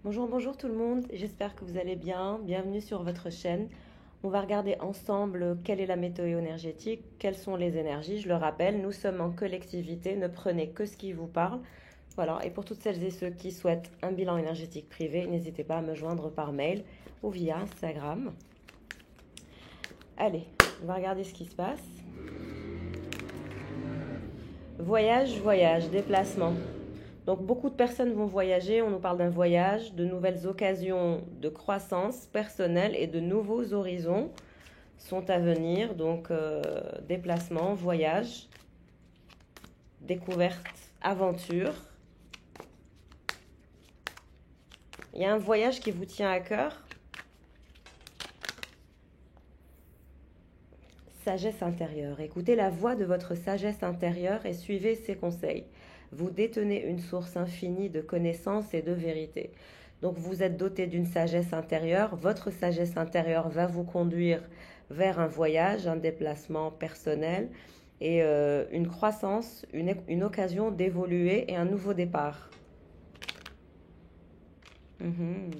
Bonjour, bonjour tout le monde, j'espère que vous allez bien. Bienvenue sur votre chaîne. On va regarder ensemble quelle est la météo énergétique, quelles sont les énergies. Je le rappelle, nous sommes en collectivité, ne prenez que ce qui vous parle. Voilà, et pour toutes celles et ceux qui souhaitent un bilan énergétique privé, n'hésitez pas à me joindre par mail ou via Instagram. Allez, on va regarder ce qui se passe. Voyage, voyage, déplacement. Donc beaucoup de personnes vont voyager, on nous parle d'un voyage, de nouvelles occasions de croissance personnelle et de nouveaux horizons sont à venir. Donc déplacement, voyage, découverte, aventure. Il y a un voyage qui vous tient à cœur. Sagesse intérieure. Écoutez la voix de votre sagesse intérieure et suivez ses conseils. Vous détenez une source infinie de connaissances et de vérité. Donc vous êtes doté d'une sagesse intérieure. Votre sagesse intérieure va vous conduire vers un voyage, un déplacement personnel et une croissance, une occasion d'évoluer et un nouveau départ. Mhm.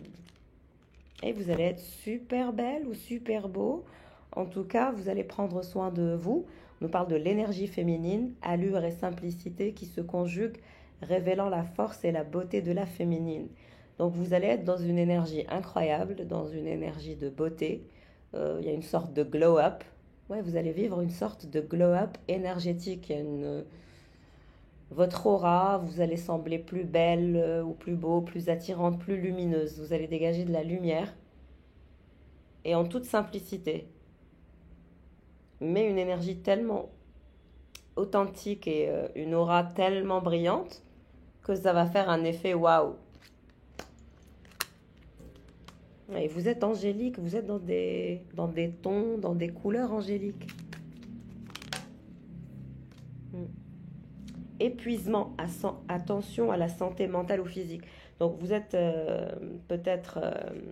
Et vous allez être super belle ou super beau. En tout cas, vous allez prendre soin de vous. On nous parle de l'énergie féminine, allure et simplicité qui se conjuguent, révélant la force et la beauté de la féminine. Donc vous allez être dans une énergie incroyable, dans une énergie de beauté. Il y a une sorte de glow-up. Ouais, vous allez vivre une sorte de glow-up énergétique. Il y a votre aura, vous allez sembler plus belle ou plus beau, plus attirante, plus lumineuse. Vous allez dégager de la lumière et en toute simplicité, mais une énergie tellement authentique et une aura tellement brillante que ça va faire un effet waouh. Et vous êtes angélique, vous êtes dans des tons, dans des couleurs angéliques. Mm. Épuisement, attention à la santé mentale ou physique. Donc vous êtes peut-être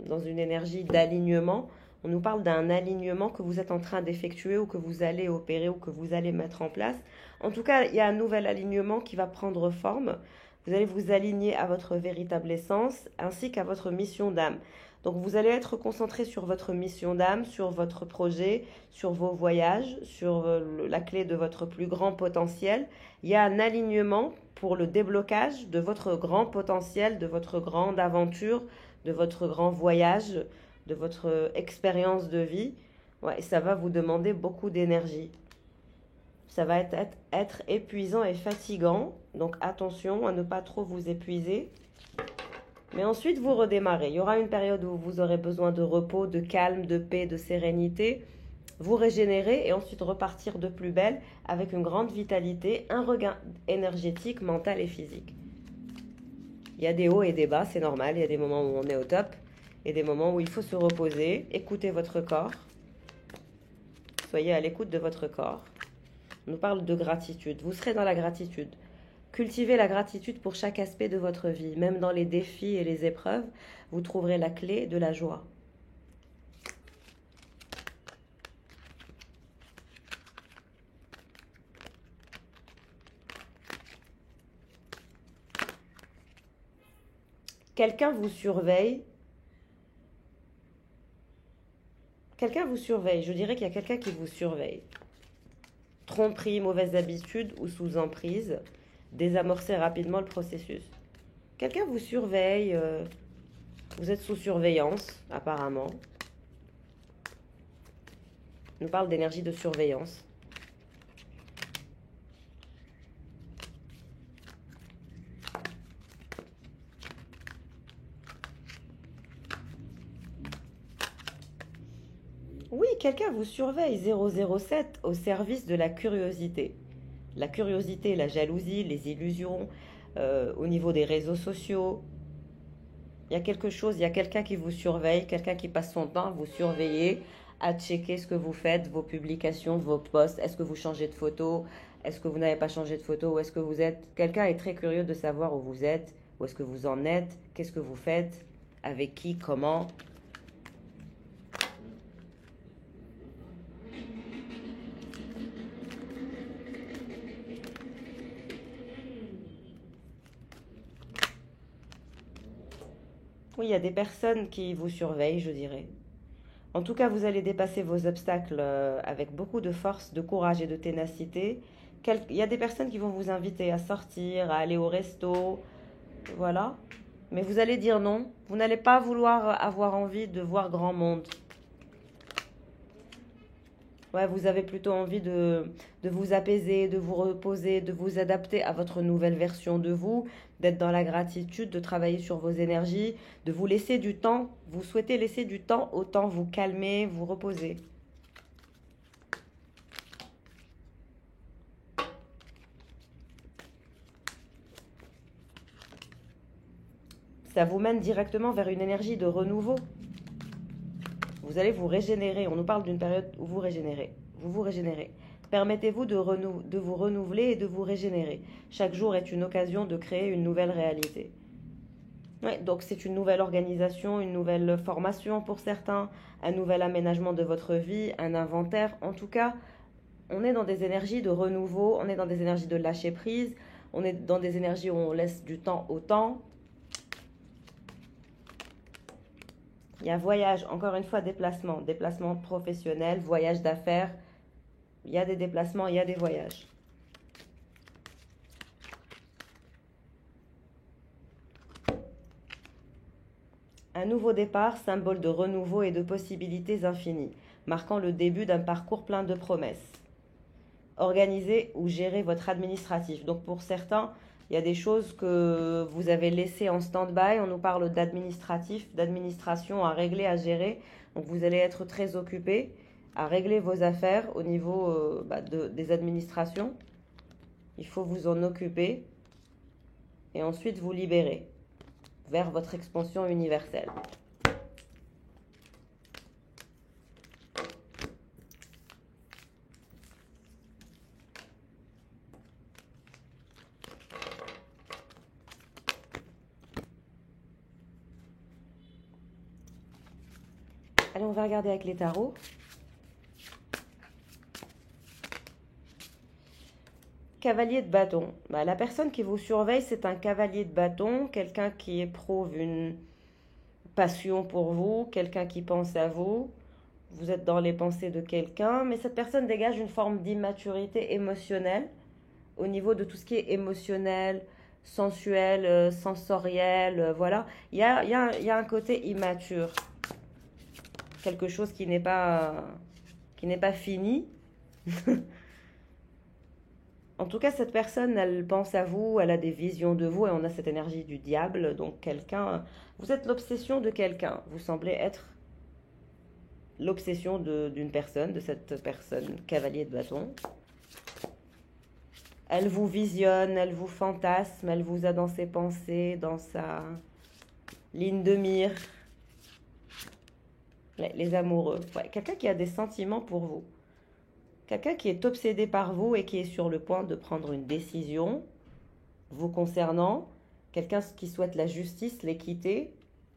dans une énergie d'alignement. On nous parle d'un alignement que vous êtes en train d'effectuer ou que vous allez opérer ou que vous allez mettre en place. En tout cas, il y a un nouvel alignement qui va prendre forme. Vous allez vous aligner à votre véritable essence ainsi qu'à votre mission d'âme. Donc vous allez être concentré sur votre mission d'âme, sur votre projet, sur vos voyages, sur la clé de votre plus grand potentiel. Il y a un alignement pour le déblocage de votre grand potentiel, de votre grande aventure, de votre grand voyage, de votre expérience de vie. Ouais, ça va vous demander beaucoup d'énergie. Ça va être épuisant et fatigant. Donc attention à ne pas trop vous épuiser. Mais ensuite, vous redémarrez. Il y aura une période où vous aurez besoin de repos, de calme, de paix, de sérénité. Vous régénérer et ensuite repartir de plus belle avec une grande vitalité, un regain énergétique, mental et physique. Il y a des hauts et des bas, c'est normal. Il y a des moments où on est au top et des moments où il faut se reposer. Écoutez votre corps. Soyez à l'écoute de votre corps. On nous parle de gratitude. Vous serez dans la gratitude. Cultivez la gratitude pour chaque aspect de votre vie. Même dans les défis et les épreuves, vous trouverez la clé de la joie. Quelqu'un vous surveille. Quelqu'un vous surveille. Je dirais qu'il y a quelqu'un qui vous surveille. Tromperie, mauvaises habitudes ou sous emprise. Désamorcez rapidement le processus. Quelqu'un vous surveille. Vous êtes sous surveillance, apparemment. On nous parle d'énergie de surveillance. Oui, quelqu'un vous surveille. 007 au service de la curiosité. La curiosité, la jalousie, les illusions, au niveau des réseaux sociaux. Il y a quelque chose, il y a quelqu'un qui vous surveille, quelqu'un qui passe son temps à vous surveiller, à checker ce que vous faites, vos publications, vos posts. Est-ce que vous changez de photo? Est-ce que vous n'avez pas changé de photo? Où est-ce que vous êtes? Quelqu'un est très curieux de savoir où vous êtes, où est-ce que vous en êtes, qu'est-ce que vous faites, avec qui, comment. Oui, il y a des personnes qui vous surveillent, je dirais. En tout cas, vous allez dépasser vos obstacles avec beaucoup de force, de courage et de ténacité. Il y a des personnes qui vont vous inviter à sortir, à aller au resto, voilà. Mais vous allez dire non. Vous n'allez pas vouloir avoir envie de voir grand monde. Ouais, vous avez plutôt envie de vous apaiser, de vous reposer, de vous adapter à votre nouvelle version de vous, d'être dans la gratitude, de travailler sur vos énergies, de vous laisser du temps. Vous souhaitez laisser du temps, autant vous calmer, vous reposer. Ça vous mène directement vers une énergie de renouveau. Vous allez vous régénérer. On nous parle d'une période où vous régénérez. Vous vous régénérez. Permettez-vous de vous renouveler et de vous régénérer. Chaque jour est une occasion de créer une nouvelle réalité. Ouais, donc c'est une nouvelle organisation, une nouvelle formation pour certains, un nouvel aménagement de votre vie, un inventaire. En tout cas, on est dans des énergies de renouveau, on est dans des énergies de lâcher prise, on est dans des énergies où on laisse du temps au temps. Il y a voyage, encore une fois, déplacement professionnel, voyage d'affaires. Il y a des déplacements, il y a des voyages. Un nouveau départ, symbole de renouveau et de possibilités infinies, marquant le début d'un parcours plein de promesses. Organisez ou gérez votre administratif. Donc pour certains, il y a des choses que vous avez laissées en stand-by. On nous parle d'administratif, d'administration à régler, à gérer. Donc vous allez être très occupé à régler vos affaires au niveau des administrations. Il faut vous en occuper et ensuite vous libérer vers votre expansion universelle. Allez, on va regarder avec les tarots. Cavalier de bâton. La personne qui vous surveille, c'est un cavalier de bâton, quelqu'un qui éprouve une passion pour vous, quelqu'un qui pense à vous. Vous êtes dans les pensées de quelqu'un, mais cette personne dégage une forme d'immaturité émotionnelle au niveau de tout ce qui est émotionnel, sensuel, sensoriel, voilà. Il y a un côté immature. Quelque chose qui n'est pas fini. En tout cas, cette personne, elle pense à vous, elle a des visions de vous et on a cette énergie du diable. Donc quelqu'un, vous êtes l'obsession de quelqu'un. Vous semblez être l'obsession d'une personne, de cette personne cavalier de bâton. Elle vous visionne, elle vous fantasme, elle vous a dans ses pensées, dans sa ligne de mire. Les amoureux. Ouais, quelqu'un qui a des sentiments pour vous. Quelqu'un qui est obsédé par vous et qui est sur le point de prendre une décision vous concernant. Quelqu'un qui souhaite la justice, l'équité,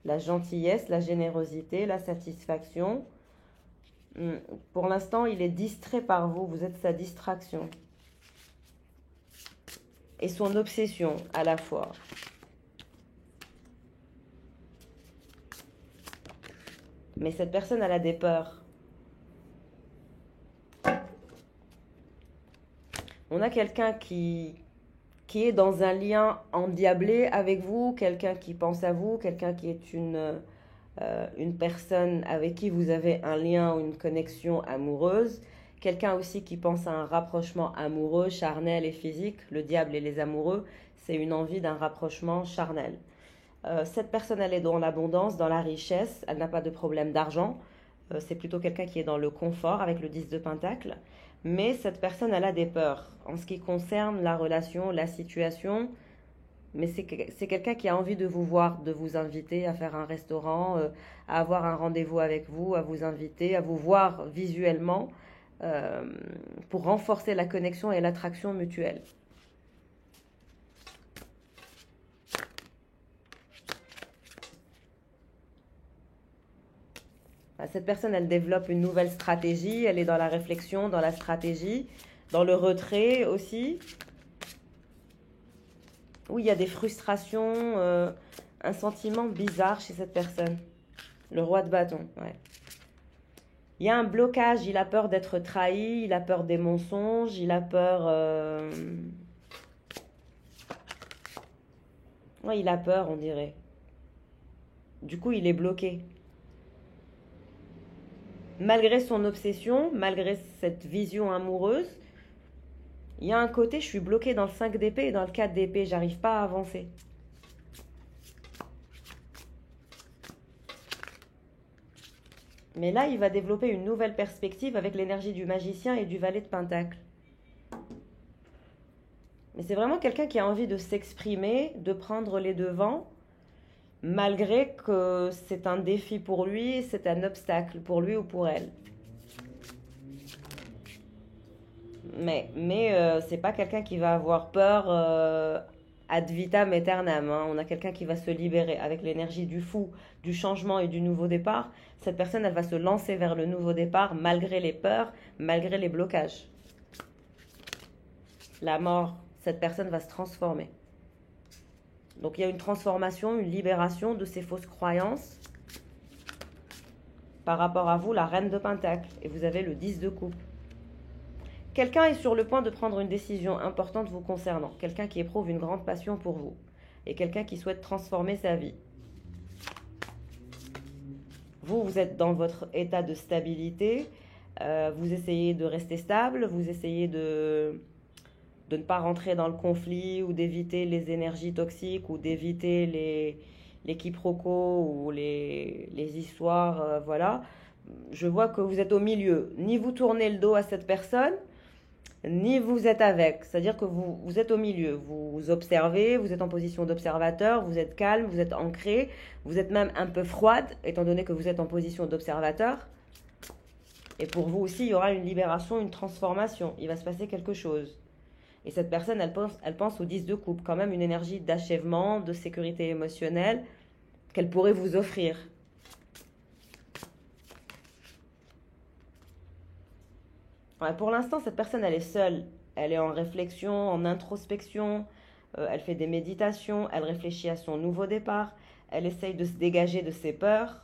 la gentillesse, la générosité, la satisfaction. Pour l'instant, il est distrait par vous. Vous êtes sa distraction. Et son obsession à la fois. Mais cette personne, elle a des peurs. On a quelqu'un qui est dans un lien endiablé avec vous, quelqu'un qui pense à vous, quelqu'un qui est une personne avec qui vous avez un lien ou une connexion amoureuse, quelqu'un aussi qui pense à un rapprochement amoureux, charnel et physique. Le diable et les amoureux, c'est une envie d'un rapprochement charnel. Cette personne, elle est dans l'abondance, dans la richesse, elle n'a pas de problème d'argent. C'est plutôt quelqu'un qui est dans le confort avec le 10 de Pentacle. Mais cette personne, elle a des peurs en ce qui concerne la relation, la situation. Mais c'est quelqu'un qui a envie de vous voir, de vous inviter à faire un restaurant, à avoir un rendez-vous avec vous, à vous inviter, à vous voir visuellement pour renforcer la connexion et l'attraction mutuelle. Cette personne, elle développe une nouvelle stratégie, elle est dans la réflexion, dans la stratégie, dans le retrait aussi. Oui, il y a des frustrations, un sentiment bizarre chez cette personne. Le roi de bâton, ouais. Il y a un blocage, il a peur d'être trahi, il a peur des mensonges, il a peur... Ouais, il a peur, on dirait. Du coup, il est bloqué. Malgré son obsession, malgré cette vision amoureuse, il y a un côté, je suis bloqué dans le 5 d'épée et dans le 4 d'épée, j'arrive pas à avancer. Mais là, il va développer une nouvelle perspective avec l'énergie du magicien et du valet de pentacle. Mais c'est vraiment quelqu'un qui a envie de s'exprimer, de prendre les devants, malgré que c'est un défi pour lui, c'est un obstacle pour lui ou pour elle. Mais c'est pas quelqu'un qui va avoir peur ad vitam aeternam. Hein. On a quelqu'un qui va se libérer avec l'énergie du fou, du changement et du nouveau départ. Cette personne, elle va se lancer vers le nouveau départ malgré les peurs, malgré les blocages. La mort, cette personne va se transformer. Donc il y a une transformation, une libération de ces fausses croyances par rapport à vous, la reine de pentacle. Et vous avez le 10 de coupe. Quelqu'un est sur le point de prendre une décision importante vous concernant. Quelqu'un qui éprouve une grande passion pour vous. Et quelqu'un qui souhaite transformer sa vie. Vous êtes dans votre état de stabilité. Vous essayez de rester stable. Vous essayez de ne pas rentrer dans le conflit ou d'éviter les énergies toxiques ou d'éviter les quiproquos ou les histoires. Voilà. Je vois que vous êtes au milieu. Ni vous tournez le dos à cette personne, ni vous êtes avec. C'est-à-dire que vous êtes au milieu. Vous observez, vous êtes en position d'observateur, vous êtes calme, vous êtes ancré, vous êtes même un peu froide, étant donné que vous êtes en position d'observateur. Et pour vous aussi, il y aura une libération, une transformation. Il va se passer quelque chose. Et cette personne, elle pense au 10 de coupe, quand même une énergie d'achèvement, de sécurité émotionnelle qu'elle pourrait vous offrir. Ouais, pour l'instant, cette personne, elle est seule. Elle est en réflexion, en introspection. Elle fait des méditations. Elle réfléchit à son nouveau départ. Elle essaye de se dégager de ses peurs.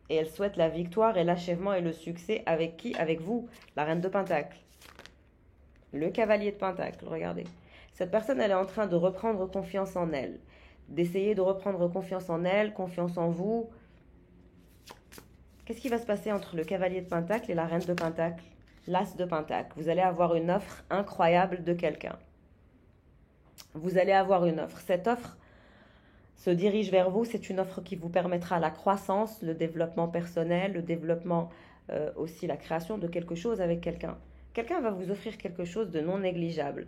Et elle souhaite la victoire et l'achèvement et le succès. Avec qui? Avec vous, la reine de pentacle. Le cavalier de pentacle, regardez. Cette personne, elle est en train de reprendre confiance en elle. D'essayer de reprendre confiance en elle, confiance en vous. Qu'est-ce qui va se passer entre le cavalier de pentacle et la reine de pentacle? L'as de pentacle. Vous allez avoir une offre incroyable de quelqu'un. Vous allez avoir une offre. Cette offre se dirige vers vous. C'est une offre qui vous permettra la croissance, le développement personnel, le développement aussi la création de quelque chose avec quelqu'un. Quelqu'un va vous offrir quelque chose de non négligeable.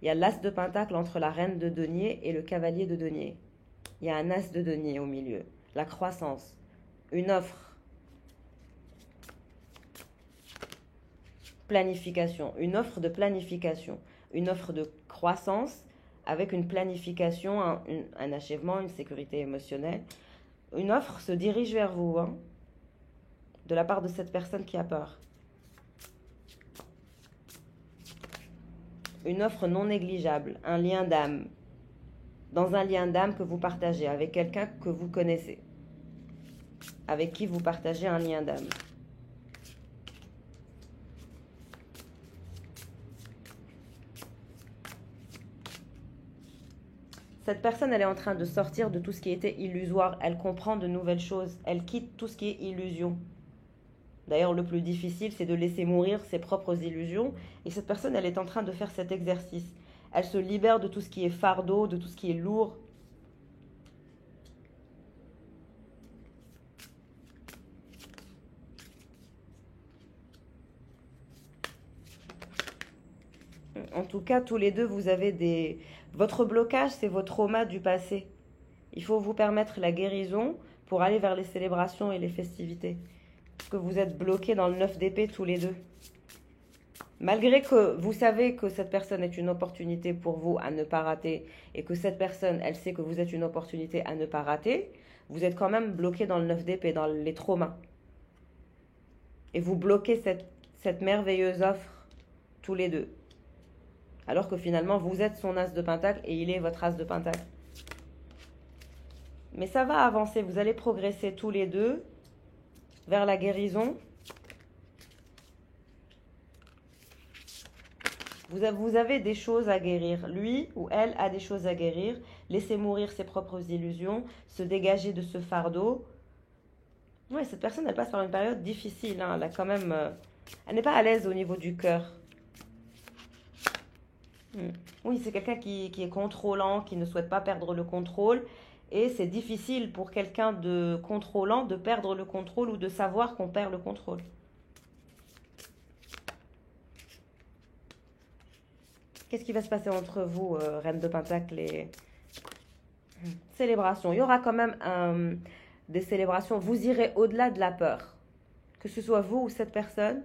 Il y a l'as de pentacle entre la reine de denier et le cavalier de denier. Il y a un as de denier au milieu. La croissance. Une offre. Planification. Une offre de planification. Une offre de croissance avec une planification, un achèvement, une sécurité émotionnelle. Une offre se dirige vers vous, hein, de la part de cette personne qui a peur. Une offre non négligeable, un lien d'âme. Dans un lien d'âme que vous partagez avec quelqu'un que vous connaissez. Avec qui vous partagez un lien d'âme. Cette personne, elle est en train de sortir de tout ce qui était illusoire. Elle comprend de nouvelles choses. Elle quitte tout ce qui est illusion. D'ailleurs, le plus difficile, c'est de laisser mourir ses propres illusions. Et cette personne, elle est en train de faire cet exercice. Elle se libère de tout ce qui est fardeau, de tout ce qui est lourd. En tout cas, tous les deux, vous avez des... Votre blocage, c'est vos traumas du passé. Il faut vous permettre la guérison pour aller vers les célébrations et les festivités. Parce que vous êtes bloqués dans le 9 d'épée tous les deux. Malgré que vous savez que cette personne est une opportunité pour vous à ne pas rater et que cette personne, elle sait que vous êtes une opportunité à ne pas rater, vous êtes quand même bloqués dans le 9 d'épée, dans les traumas. Et vous bloquez cette merveilleuse offre tous les deux. Alors que finalement, vous êtes son as de pentacle et il est votre as de pentacle. Mais ça va avancer, vous allez progresser tous les deux vers la guérison. Vous avez des choses à guérir. Lui ou elle a des choses à guérir. Laisser mourir ses propres illusions, se dégager de ce fardeau. Ouais, cette personne, elle passe par une période difficile. Hein. Elle a quand même, elle n'est pas à l'aise au niveau du cœur. Oui, c'est quelqu'un qui est contrôlant, qui ne souhaite pas perdre le contrôle. Et c'est difficile pour quelqu'un de contrôlant de perdre le contrôle ou de savoir qu'on perd le contrôle. Qu'est-ce qui va se passer entre vous, Reine de Pentacle et célébration? Il y aura quand même des célébrations. Vous irez au-delà de la peur. Que ce soit vous ou cette personne,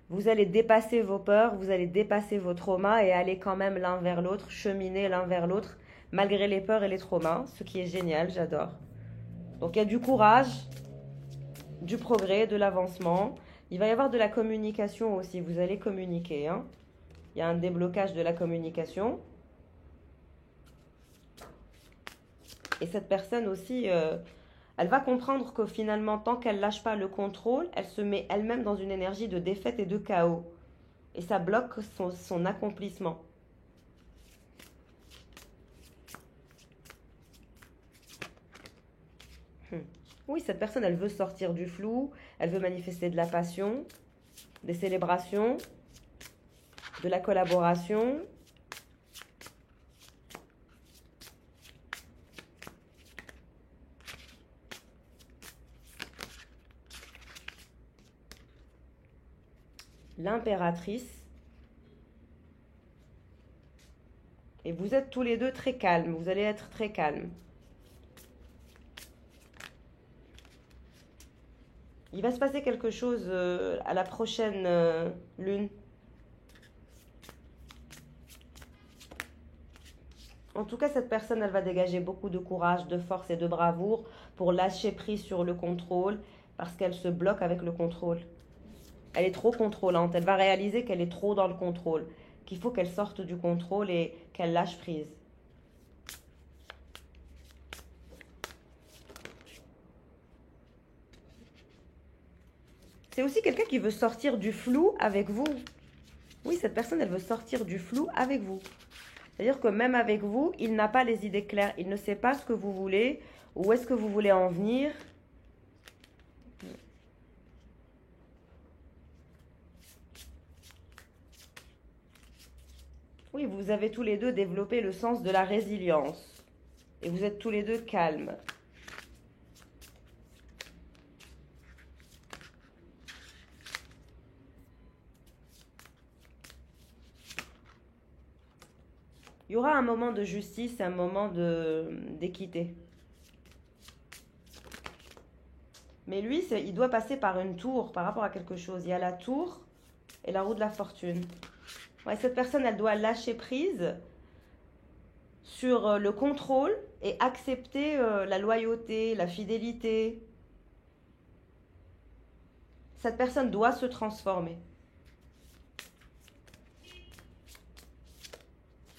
vous allez dépasser vos peurs, vous allez dépasser vos traumas et aller quand même l'un vers l'autre, cheminer l'un vers l'autre, malgré les peurs et les traumas, ce qui est génial, j'adore. Donc il y a du courage, du progrès, de l'avancement. Il va y avoir de la communication aussi, vous allez communiquer. Hein. Il y a un déblocage de la communication. Et cette personne aussi, elle va comprendre que finalement, tant qu'elle lâche pas le contrôle, elle se met elle-même dans une énergie de défaite et de chaos. Et ça bloque son accomplissement. Oui, cette personne, elle veut sortir du flou, elle veut manifester de la passion, des célébrations, de la collaboration. L'impératrice. Et vous êtes tous les deux très calmes, vous allez être très calmes. Il va se passer quelque chose à la prochaine lune. En tout cas, cette personne, elle va dégager beaucoup de courage, de force et de bravoure pour lâcher prise sur le contrôle parce qu'elle se bloque avec le contrôle. Elle est trop contrôlante. Elle va réaliser qu'elle est trop dans le contrôle, qu'il faut qu'elle sorte du contrôle et qu'elle lâche prise. C'est aussi quelqu'un qui veut sortir du flou avec vous. Oui, cette personne, elle veut sortir du flou avec vous. C'est-à-dire que même avec vous, il n'a pas les idées claires. Il ne sait pas ce que vous voulez, où est-ce que vous voulez en venir. Oui, vous avez tous les deux développé le sens de la résilience. Et vous êtes tous les deux calmes. Il y aura un moment de justice, un moment d'équité. Mais lui, il doit passer par une tour par rapport à quelque chose. Il y a la tour et la roue de la fortune. Ouais, cette personne, elle doit lâcher prise sur le contrôle et accepter la loyauté, la fidélité. Cette personne doit se transformer.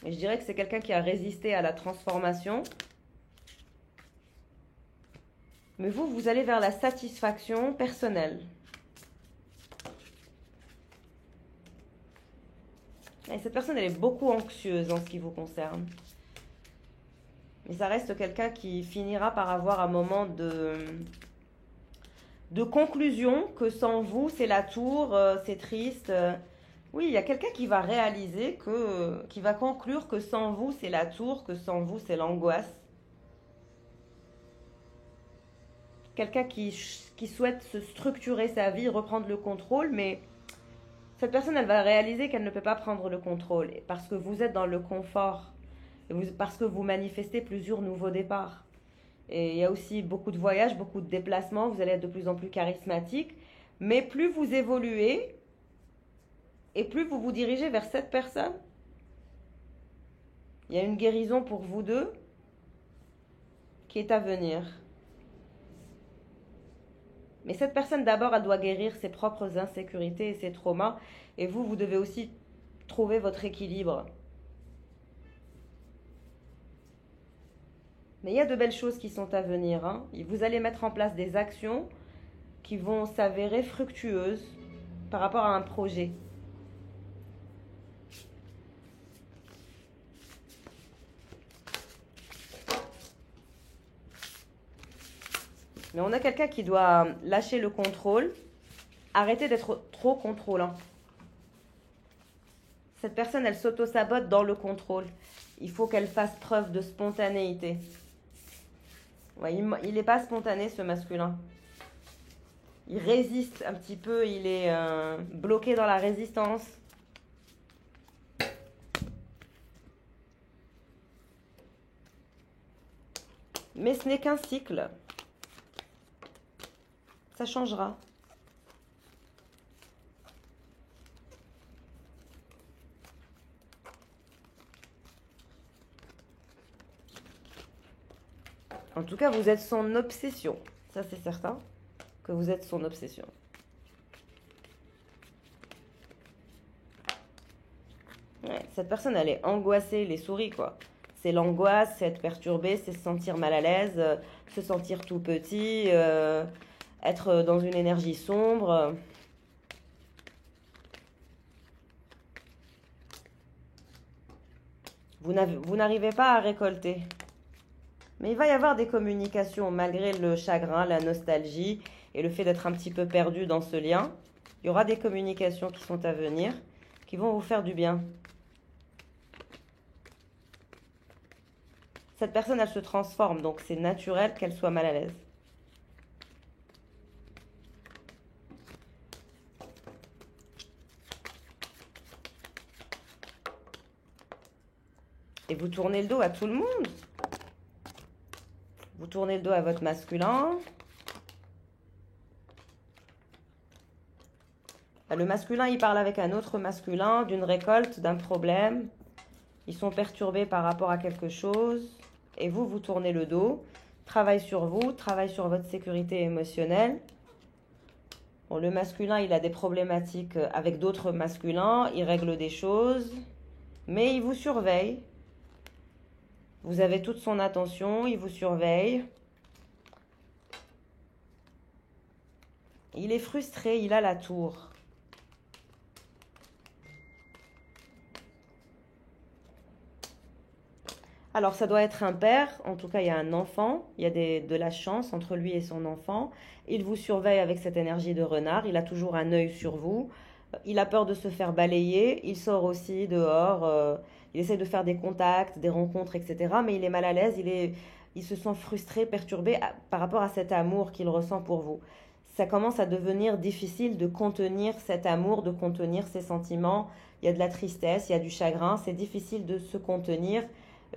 Et je dirais que c'est quelqu'un qui a résisté à la transformation. Mais vous allez vers la satisfaction personnelle. Et cette personne, elle est beaucoup anxieuse en ce qui vous concerne. Mais ça reste quelqu'un qui finira par avoir un moment de conclusion que sans vous, c'est la tour, c'est triste. Oui, il y a quelqu'un qui va réaliser qui va conclure que sans vous, c'est la tour, que sans vous, c'est l'angoisse. Quelqu'un qui souhaite se structurer sa vie, reprendre le contrôle, mais cette personne, elle va réaliser qu'elle ne peut pas prendre le contrôle parce que vous êtes dans le confort, parce que vous manifestez plusieurs nouveaux départs. Et il y a aussi beaucoup de voyages, beaucoup de déplacements, vous allez être de plus en plus charismatique, mais plus vous évoluez et plus vous vous dirigez vers cette personne, il y a une guérison pour vous deux qui est à venir. Mais cette personne, d'abord, elle doit guérir ses propres insécurités et ses traumas. Et vous devez aussi trouver votre équilibre. Mais il y a de belles choses qui sont à venir, hein. Et vous allez mettre en place des actions qui vont s'avérer fructueuses par rapport à un projet. Mais on a quelqu'un qui doit lâcher le contrôle, arrêter d'être trop contrôlant. Cette personne, elle s'auto-sabote dans le contrôle. Il faut qu'elle fasse preuve de spontanéité. Ouais, il n'est pas spontané, ce masculin. Il résiste un petit peu, il est bloqué dans la résistance. Mais ce n'est qu'un cycle. Ça changera. En tout cas, vous êtes son obsession. Ça, c'est certain que vous êtes son obsession. Ouais, cette personne, elle est angoissée, les souris, quoi. C'est l'angoisse, c'est être perturbé, c'est se sentir mal à l'aise, se sentir tout petit, être dans une énergie sombre. Vous n'arrivez pas à récolter. Mais il va y avoir des communications malgré le chagrin, la nostalgie et le fait d'être un petit peu perdu dans ce lien. Il y aura des communications qui sont à venir, qui vont vous faire du bien. Cette personne, elle se transforme, donc c'est naturel qu'elle soit mal à l'aise. Et vous tournez le dos à tout le monde. Vous tournez le dos à votre masculin. Le masculin, il parle avec un autre masculin d'une récolte, d'un problème. Ils sont perturbés par rapport à quelque chose. Et vous, vous tournez le dos. Travaille sur vous, travaille sur votre sécurité émotionnelle. Bon, le masculin, il a des problématiques avec d'autres masculins. Il règle des choses. Mais il vous surveille. Vous avez toute son attention, il vous surveille. Il est frustré, il a la tour. Alors, ça doit être un père, en tout cas, il y a un enfant, il y a de la chance entre lui et son enfant. Il vous surveille avec cette énergie de renard, il a toujours un œil sur vous. Il a peur de se faire balayer, il sort aussi dehors, il essaie de faire des contacts, des rencontres, etc. Mais il est mal à l'aise, il se sent frustré, perturbé par rapport à cet amour qu'il ressent pour vous. Ça commence à devenir difficile de contenir cet amour, de contenir ses sentiments. Il y a de la tristesse, il y a du chagrin, c'est difficile de se contenir.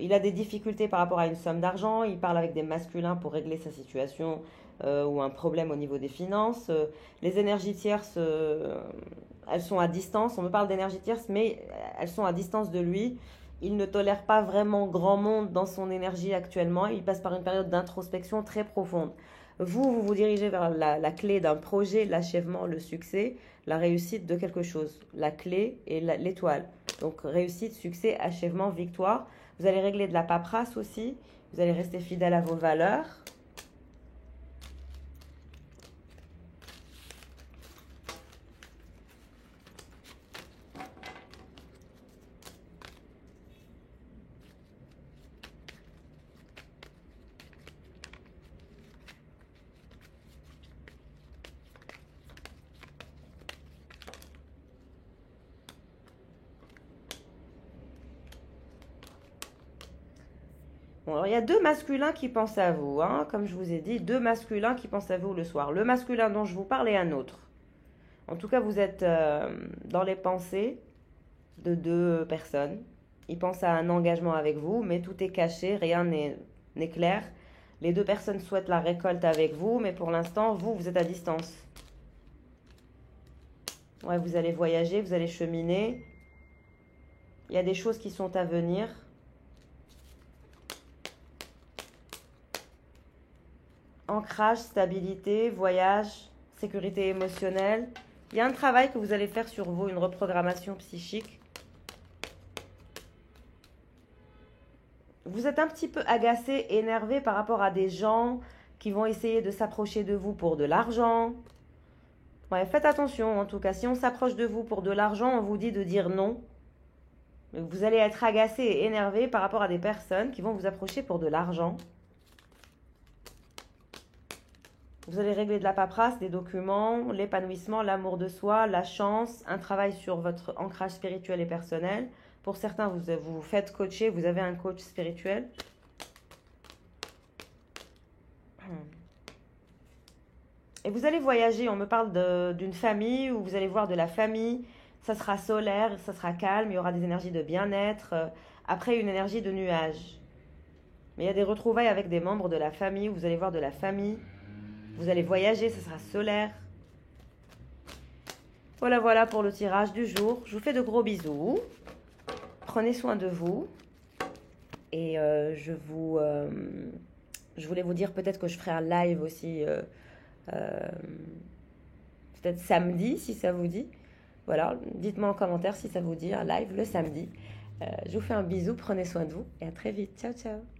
Il a des difficultés par rapport à une somme d'argent, il parle avec des masculins pour régler sa situation ou un problème au niveau des finances. Les énergies tierces, elles sont à distance. On me parle d'énergie tierce, mais elles sont à distance de lui. Il ne tolère pas vraiment grand monde dans son énergie actuellement. Il passe par une période d'introspection très profonde. Vous dirigez vers la clé d'un projet, l'achèvement, le succès, la réussite de quelque chose. La clé et l'étoile. Donc réussite, succès, achèvement, victoire. Vous allez régler de la paperasse aussi. Vous allez rester fidèle à vos valeurs. Bon, alors il y a deux masculins qui pensent à vous, hein, comme je vous ai dit, deux masculins qui pensent à vous le soir. Le masculin dont je vous parle est un autre. En tout cas, vous êtes dans les pensées de deux personnes. Ils pensent à un engagement avec vous, mais tout est caché, rien n'est clair. Les deux personnes souhaitent la récolte avec vous, mais pour l'instant, vous êtes à distance. Ouais, vous allez voyager, vous allez cheminer. Il y a des choses qui sont à venir. Ancrage, stabilité, voyage, sécurité émotionnelle. Il y a un travail que vous allez faire sur vous, une reprogrammation psychique. vous êtes un petit peu agacé, énervé par rapport à des gens qui vont essayer de s'approcher de vous pour de l'argent. Ouais, faites attention en tout cas. Si on s'approche de vous pour de l'argent, on vous dit de dire non. Vous allez être agacé et énervé par rapport à des personnes qui vont vous approcher pour de l'argent. Vous allez régler de la paperasse, des documents, l'épanouissement, l'amour de soi, la chance, un travail sur votre ancrage spirituel et personnel. Pour certains, vous faites coacher, vous avez un coach spirituel. Et vous allez voyager, on me parle d'une famille où vous allez voir de la famille. Ça sera solaire, ça sera calme, il y aura des énergies de bien-être. Après, une énergie de nuage. Mais il y a des retrouvailles avec des membres de la famille où vous allez voir de la famille. Vous allez voyager, ça sera solaire. Voilà pour le tirage du jour. Je vous fais de gros bisous. Prenez soin de vous. Et je voulais vous dire peut-être que je ferai un live aussi, peut-être samedi, si ça vous dit. Voilà, dites-moi en commentaire si ça vous dit un live le samedi. Je vous fais un bisou, prenez soin de vous et à très vite. Ciao, ciao.